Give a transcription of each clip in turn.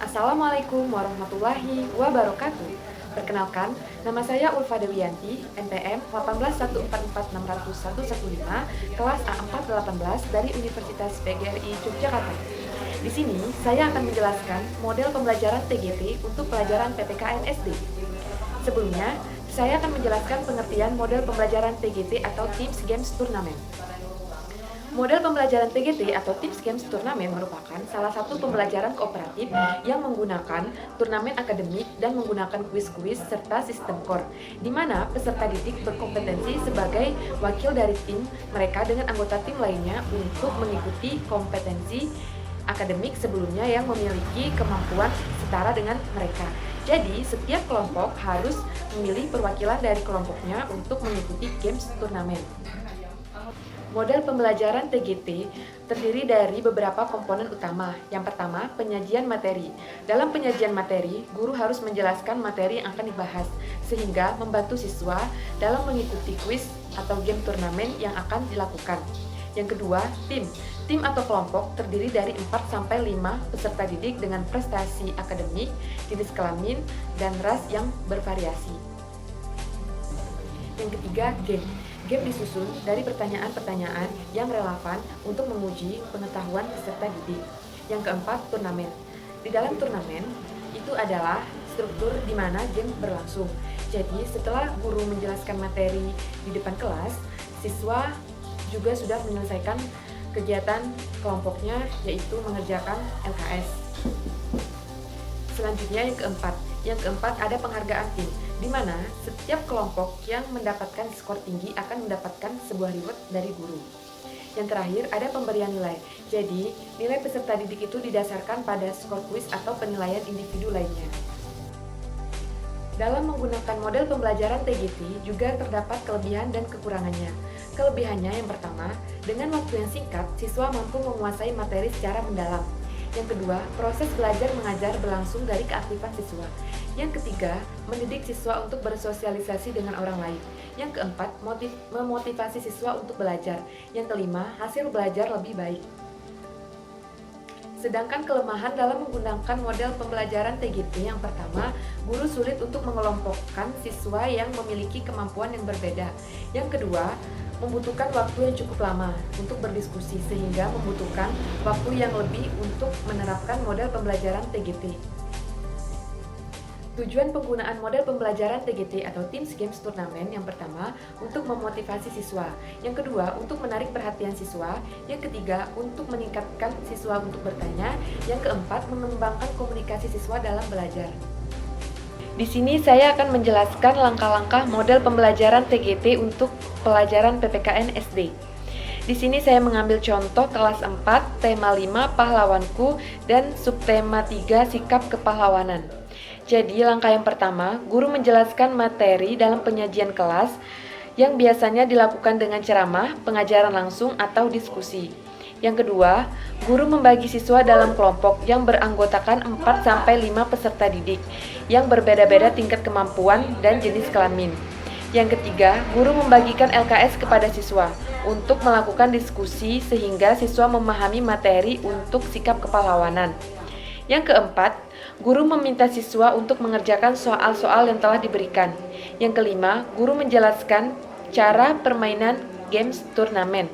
Assalamualaikum warahmatullahi wabarakatuh. Perkenalkan, nama saya Ulfa Dewiyanti, NPM 18144600115, kelas A418 dari Universitas PGRI Yogyakarta. Di sini, saya akan menjelaskan model pembelajaran TGT untuk pelajaran PPKN SD. Sebelumnya, saya akan menjelaskan pengertian model pembelajaran TGT atau Teams Games Tournament. Model pembelajaran TGT atau Teams Games Turnamen merupakan salah satu pembelajaran kooperatif yang menggunakan turnamen akademik dan menggunakan kuis-kuis serta sistem core, di mana peserta didik berkompetensi sebagai wakil dari tim mereka dengan anggota tim lainnya untuk mengikuti kompetensi akademik sebelumnya yang memiliki kemampuan setara dengan mereka. Jadi, setiap kelompok harus memilih perwakilan dari kelompoknya untuk mengikuti games turnamen. Model pembelajaran TGT terdiri dari beberapa komponen utama. Yang pertama, penyajian materi. Dalam penyajian materi, guru harus menjelaskan materi yang akan dibahas, sehingga membantu siswa dalam mengikuti kuis atau game turnamen yang akan dilakukan. Yang kedua, tim. Tim atau kelompok terdiri dari 4-5 peserta didik dengan prestasi akademik, jenis kelamin, dan ras yang bervariasi. Yang ketiga, game. Game disusun dari pertanyaan-pertanyaan yang relevan untuk menguji pengetahuan peserta didik. Yang keempat, turnamen. Di dalam turnamen, itu adalah struktur di mana game berlangsung. Jadi, setelah guru menjelaskan materi di depan kelas, siswa juga sudah menyelesaikan kegiatan kelompoknya, yaitu mengerjakan LKS. Selanjutnya, yang keempat ada penghargaan tim, di mana setiap kelompok yang mendapatkan skor tinggi akan mendapatkan sebuah reward dari guru. Yang terakhir ada pemberian nilai. Jadi, nilai peserta didik itu didasarkan pada skor kuis atau penilaian individu lainnya. Dalam menggunakan model pembelajaran TGT juga terdapat kelebihan dan kekurangannya. Kelebihannya yang pertama, dengan waktu yang singkat, siswa mampu menguasai materi secara mendalam. Yang kedua, proses belajar mengajar berlangsung dari keaktifan siswa. Yang ketiga, mendidik siswa untuk bersosialisasi dengan orang lain. Yang keempat, memotivasi siswa untuk belajar. Yang kelima, hasil belajar lebih baik. Sedangkan kelemahan dalam menggunakan model pembelajaran TGT yang pertama, guru sulit untuk mengelompokkan siswa yang memiliki kemampuan yang berbeda. Yang kedua, membutuhkan waktu yang cukup lama untuk berdiskusi sehingga membutuhkan waktu yang lebih untuk menerapkan model pembelajaran TGT. Tujuan penggunaan model pembelajaran TGT atau Teams Games Turnamen yang pertama, untuk memotivasi siswa. Yang kedua, untuk menarik perhatian siswa. Yang ketiga, untuk meningkatkan siswa untuk bertanya. Yang keempat, mengembangkan komunikasi siswa dalam belajar. Di sini saya akan menjelaskan langkah-langkah model pembelajaran TGT untuk pelajaran PPKN SD. Di sini saya mengambil contoh kelas 4, tema 5 pahlawanku dan subtema 3 sikap kepahlawanan. Jadi langkah yang pertama, guru menjelaskan materi dalam penyajian kelas yang biasanya dilakukan dengan ceramah, pengajaran langsung atau diskusi. Yang kedua, guru membagi siswa dalam kelompok yang beranggotakan 4-5 peserta didik yang berbeda-beda tingkat kemampuan dan jenis kelamin. Yang ketiga, guru membagikan LKS kepada siswa untuk melakukan diskusi sehingga siswa memahami materi untuk sikap kepahlawanan. Yang keempat, guru meminta siswa untuk mengerjakan soal-soal yang telah diberikan. Yang kelima, guru menjelaskan cara permainan games turnamen.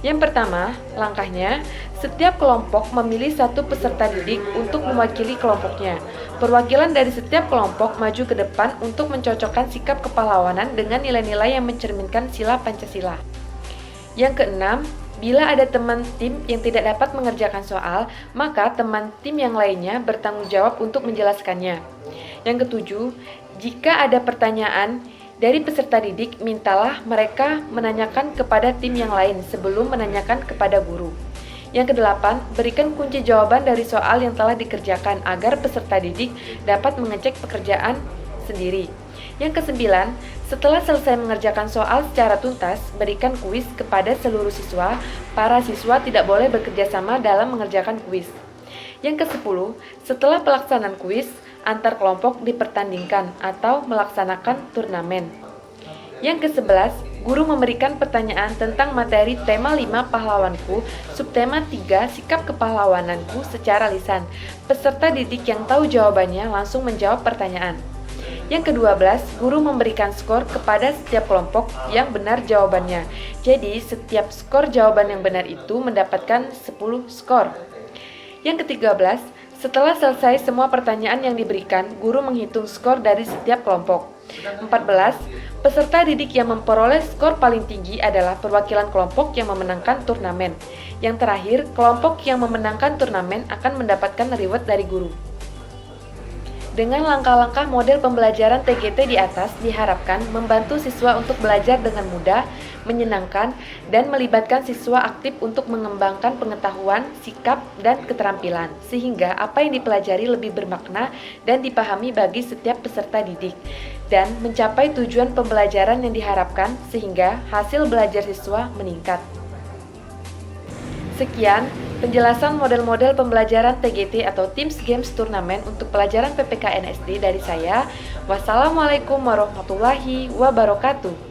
Yang pertama, langkahnya, setiap kelompok memilih satu peserta didik untuk mewakili kelompoknya. Perwakilan dari setiap kelompok maju ke depan untuk mencocokkan sikap kepahlawanan dengan nilai-nilai yang mencerminkan sila Pancasila. Yang keenam, bila ada teman tim yang tidak dapat mengerjakan soal, maka teman tim yang lainnya bertanggung jawab untuk menjelaskannya. Yang ketujuh, jika ada pertanyaan dari peserta didik, mintalah mereka menanyakan kepada tim yang lain sebelum menanyakan kepada guru. Yang kedelapan, berikan kunci jawaban dari soal yang telah dikerjakan agar peserta didik dapat mengecek pekerjaan sendiri. Yang kesembilan, setelah selesai mengerjakan soal secara tuntas, berikan kuis kepada seluruh siswa. Para siswa tidak boleh bekerja sama dalam mengerjakan kuis. Yang ke-10, setelah pelaksanaan kuis, antar kelompok dipertandingkan atau melaksanakan turnamen. Yang ke-11, guru memberikan pertanyaan tentang materi tema 5 pahlawanku, subtema 3 sikap kepahlawananku secara lisan. Peserta didik yang tahu jawabannya langsung menjawab pertanyaan. Yang ke-12, guru memberikan skor kepada setiap kelompok yang benar jawabannya. Jadi, setiap skor jawaban yang benar itu mendapatkan 10 skor. Yang ke-13, setelah selesai semua pertanyaan yang diberikan, guru menghitung skor dari setiap kelompok. 14, peserta didik yang memperoleh skor paling tinggi adalah perwakilan kelompok yang memenangkan turnamen. Yang terakhir, kelompok yang memenangkan turnamen akan mendapatkan reward dari guru. Dengan langkah-langkah model pembelajaran TGT di atas diharapkan membantu siswa untuk belajar dengan mudah, menyenangkan, dan melibatkan siswa aktif untuk mengembangkan pengetahuan, sikap, dan keterampilan, sehingga apa yang dipelajari lebih bermakna dan dipahami bagi setiap peserta didik, dan mencapai tujuan pembelajaran yang diharapkan sehingga hasil belajar siswa meningkat. Sekian penjelasan model-model pembelajaran TGT atau Teams Games Turnamen untuk pelajaran PPKN SD dari saya. Wassalamualaikum warahmatullahi wabarakatuh.